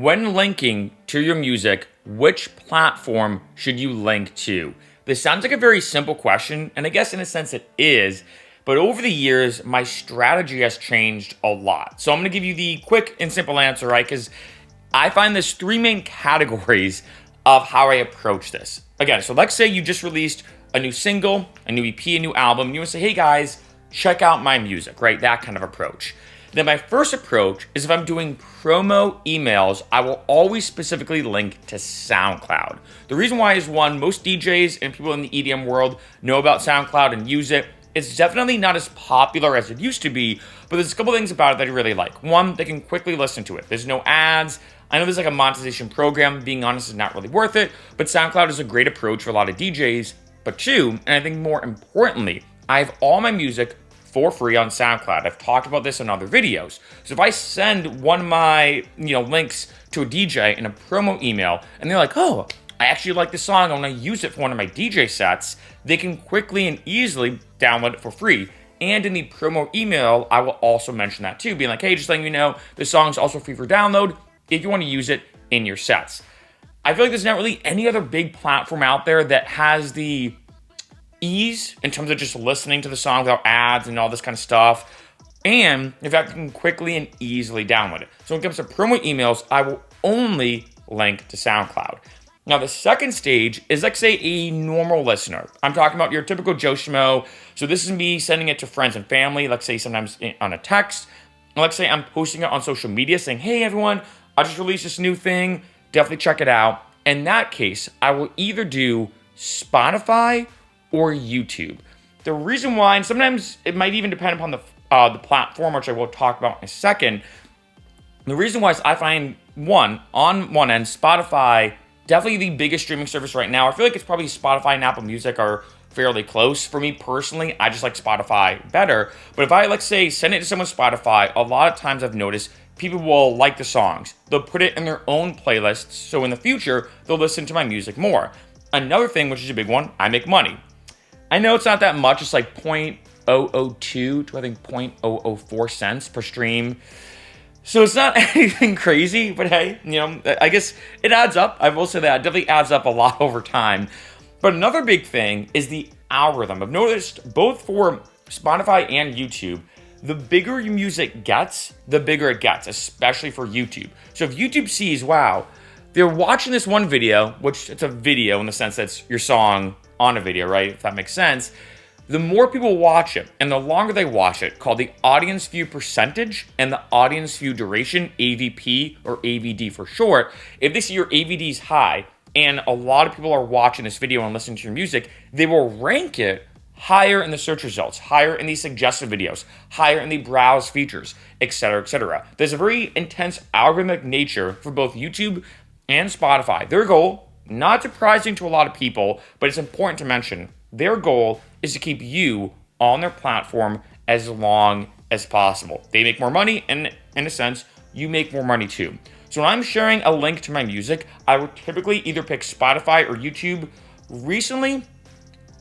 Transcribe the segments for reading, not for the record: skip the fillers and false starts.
when linking to your music, which platform should you link to? This sounds like a very simple question, and I guess in a sense it is, but over the years, my strategy has changed a lot. So I'm going to give you the quick and simple answer, right? Because I find there's three main categories of how I approach this. Again, so let's say you just released a new single, a new EP, a new album, and you want to say, hey guys, check out my music, right? That kind of approach. Then my first approach is if I'm doing promo emails, I will always specifically link to SoundCloud. The reason why is one, most DJs and people in the EDM world know about SoundCloud and use it. It's definitely not as popular as it used to be, but there's a couple things about it that I really like. One, they can quickly listen to it. There's no ads. I know there's like a monetization program. Being honest, is not really worth it, but SoundCloud is a great approach for a lot of DJs. But two, and I think more importantly, I have all my music for free on SoundCloud. I've talked about this in other videos. So if I send one of my links to a DJ in a promo email, and they're like, oh, I actually like this song, I want to use it for one of my DJ sets, they can quickly and easily download it for free. And in the promo email, I will also mention that too, being like, hey, just letting you know, this song's also free for download if you want to use it in your sets. I feel like there's not really any other big platform out there that has the ease in terms of just listening to the song without ads and all this kind of stuff. And in fact, you can quickly and easily download it. So when it comes to promo emails, I will only link to SoundCloud. Now, the second stage is, like, say, a normal listener. I'm talking about your typical Joe Schmo. So this is me sending it to friends and family, let's say sometimes on a text. Let's say I'm posting it on social media saying, hey, everyone, I just released this new thing. Definitely check it out. In that case, I will either do Spotify or YouTube. The reason why, and sometimes it might even depend upon the platform, which I will talk about in a second. The reason why is I find, on one end, Spotify, definitely the biggest streaming service right now. I feel like it's probably Spotify and Apple Music are fairly close. For me personally, I just like Spotify better. But if I, let's say, send it to someone's Spotify, a lot of times I've noticed people will like the songs. They'll put it in their own playlists, so in the future, they'll listen to my music more. Another thing, which is a big one, I make money. I know it's not that much. It's like 0.002 to I think 0.004 cents per stream. So it's not anything crazy, but hey, I guess it adds up. I will say that it definitely adds up a lot over time. But another big thing is the algorithm. I've noticed both for Spotify and YouTube, the bigger your music gets, the bigger it gets, especially for YouTube. So if YouTube sees, wow, they're watching this one video, which it's a video in the sense that it's your song on a video, right? If that makes sense. The more people watch it and the longer they watch it, called the audience view percentage and the audience view duration, AVP or AVD for short, if they see your AVD is high and a lot of people are watching this video and listening to your music, they will rank it higher in the search results, higher in the suggested videos, higher in the browse features, etc., etc. There's a very intense algorithmic nature for both YouTube and Spotify. Their goal, not surprising to a lot of people, but it's important to mention, their goal is to keep you on their platform as long as possible. They make more money, and in a sense, you make more money too. So when I'm sharing a link to my music, I would typically either pick Spotify or YouTube. Recently,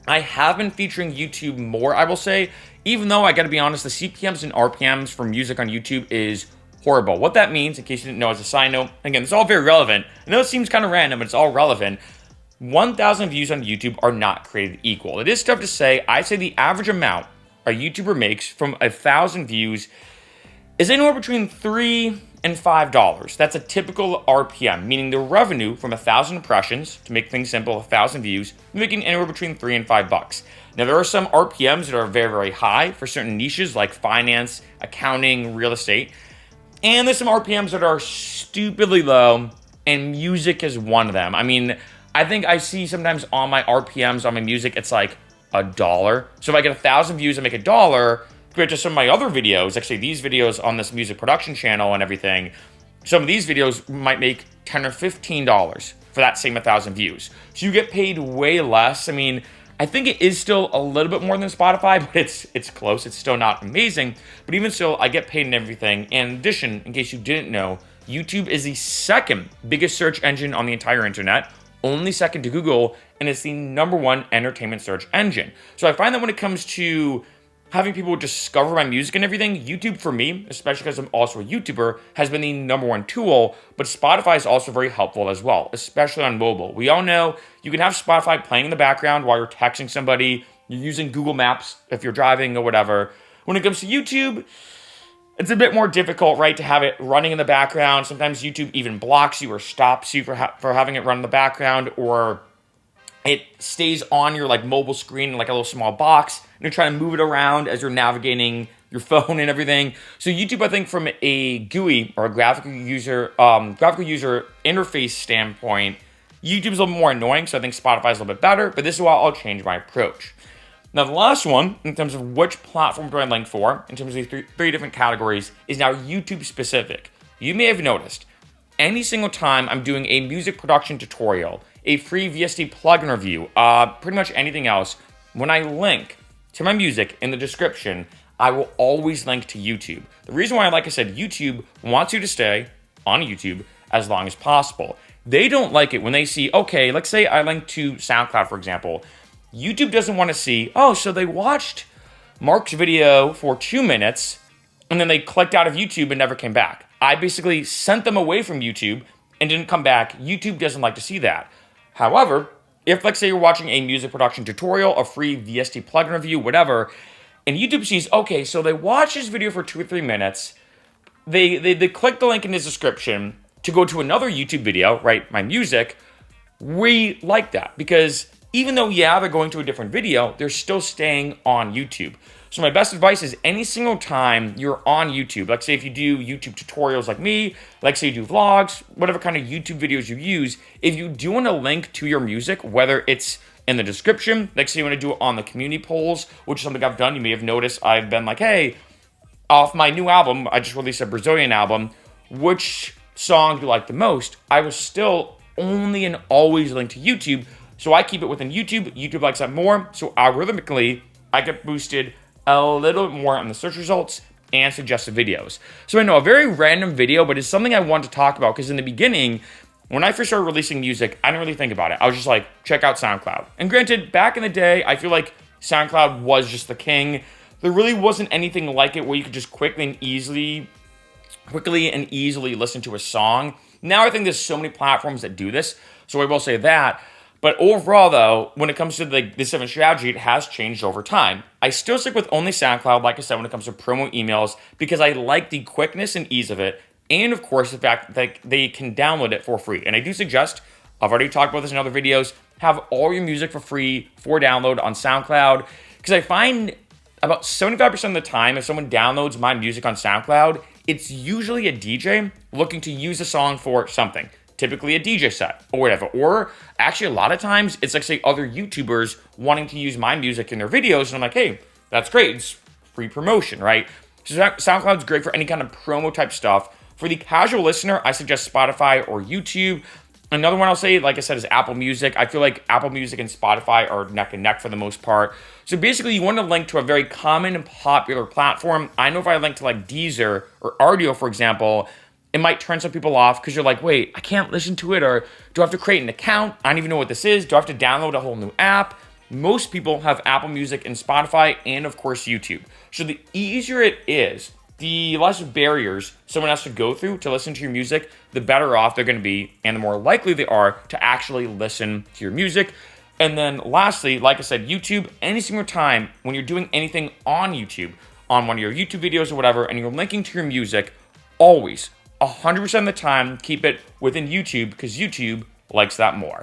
I have been featuring YouTube more, I will say, even though I gotta be honest, the CPMs and RPMs for music on YouTube is horrible. What that means, in case you didn't know as a side note, again, it's all very relevant. I know it seems kind of random, but it's all relevant. 1,000 views on YouTube are not created equal. It is tough to say. I say the average amount a YouTuber makes from 1,000 views is anywhere between $3 and $5. That's a typical RPM, meaning the revenue from 1,000 impressions, to make things simple, 1,000 views, making anywhere between $3 and $5. Now, there are some RPMs that are very, very high for certain niches like finance, accounting, real estate. And there's some RPMs that are stupidly low, and music is one of them. I mean, I think I see sometimes on my RPMs on my music, it's like $1. So if I get 1,000 views, I make $1. Compared to some of my other videos, actually these videos on this music production channel and everything, some of these videos might make $10 or $15 for that same 1,000 views. So you get paid way less. I mean, I think it is still a little bit more than Spotify, but it's close. It's still not amazing. But even still, I get paid and everything. And in addition, in case you didn't know, YouTube is the second biggest search engine on the entire internet, only second to Google, and it's the #1 entertainment search engine. So I find that when it comes to having people discover my music and everything, YouTube for me, especially because I'm also a YouTuber, has been the number one tool, but Spotify is also very helpful as well, especially on mobile. We all know you can have Spotify playing in the background while you're texting somebody, you're using Google Maps if you're driving or whatever. When it comes to YouTube, it's a bit more difficult, right, to have it running in the background. Sometimes YouTube even blocks you or stops you for having it run in the background, or it stays on your like mobile screen in like a little small box, and you're trying to move it around as you're navigating your phone and everything. So YouTube, I think from a GUI or a graphical user interface standpoint, YouTube's a little more annoying. So I think Spotify's a little bit better, but this is why I'll change my approach. Now, the last one, in terms of which platform do I link for, in terms of the three different categories, is now YouTube specific. You may have noticed, any single time I'm doing a music production tutorial, a free VST plugin review, pretty much anything else, when I link to my music in the description, I will always link to YouTube. The reason why, like I said, YouTube wants you to stay on YouTube as long as possible. They don't like it when they see, okay, let's say I link to SoundCloud, for example. YouTube doesn't want to see, oh, so they watched Mark's video for 2 minutes, and then they clicked out of YouTube and never came back. I basically sent them away from YouTube and didn't come back. YouTube doesn't like to see that. However, if, let's say, you're watching a music production tutorial, a free VST plugin review, whatever, and YouTube sees, okay, so they watched this video for 2 or 3 minutes, they click the link in the description to go to another YouTube video, right, my music, we like that because even though, yeah, they're going to a different video, they're still staying on YouTube. So my best advice is any single time you're on YouTube, like say if you do YouTube tutorials like me, like say you do vlogs, whatever kind of YouTube videos you use, if you do want to link to your music, whether it's in the description, like say you want to do it on the community polls, which is something I've done, you may have noticed I've been like, hey, off my new album, I just released a Brazilian album, which song do you like the most? I will still only and always link to YouTube. So I keep it within YouTube. YouTube likes that more. So algorithmically, I get boosted a little bit more on the search results and suggested videos. So I know a very random video, but it's something I want to talk about because in the beginning, when I first started releasing music, I didn't really think about it. I was just like, check out SoundCloud. And granted, back in the day, I feel like SoundCloud was just the king. There really wasn't anything like it where you could just quickly and easily listen to a song. Now I think there's so many platforms that do this. So I will say that. But overall, though, when it comes to this different strategy, it has changed over time. I still stick with only SoundCloud, like I said, when it comes to promo emails, because I like the quickness and ease of it, and of course, the fact that they can download it for free. And I do suggest, I've already talked about this in other videos, have all your music for free for download on SoundCloud, because I find about 75% of the time, if someone downloads my music on SoundCloud, it's usually a DJ looking to use a song for something. Typically a DJ set or whatever. Or actually a lot of times it's like say other YouTubers wanting to use my music in their videos. And I'm like, hey, that's great. It's free promotion, right? So SoundCloud's great for any kind of promo type stuff. For the casual listener, I suggest Spotify or YouTube. Another one I'll say, like I said, is Apple Music. I feel like Apple Music and Spotify are neck and neck for the most part. So basically you want to link to a very common and popular platform. I know if I link to like Deezer or Rdio, for example, it might turn some people off because you're like, wait, I can't listen to it, or do I have to create an account? I don't even know what this is. Do I have to download a whole new app? Most people have Apple Music and Spotify and, of course, YouTube. So the easier it is, the less barriers someone has to go through to listen to your music, the better off they're going to be and the more likely they are to actually listen to your music. And then lastly, like I said, YouTube, any single time when you're doing anything on YouTube, on one of your YouTube videos or whatever, and you're linking to your music, always 100% of the time, keep it within YouTube because YouTube likes that more.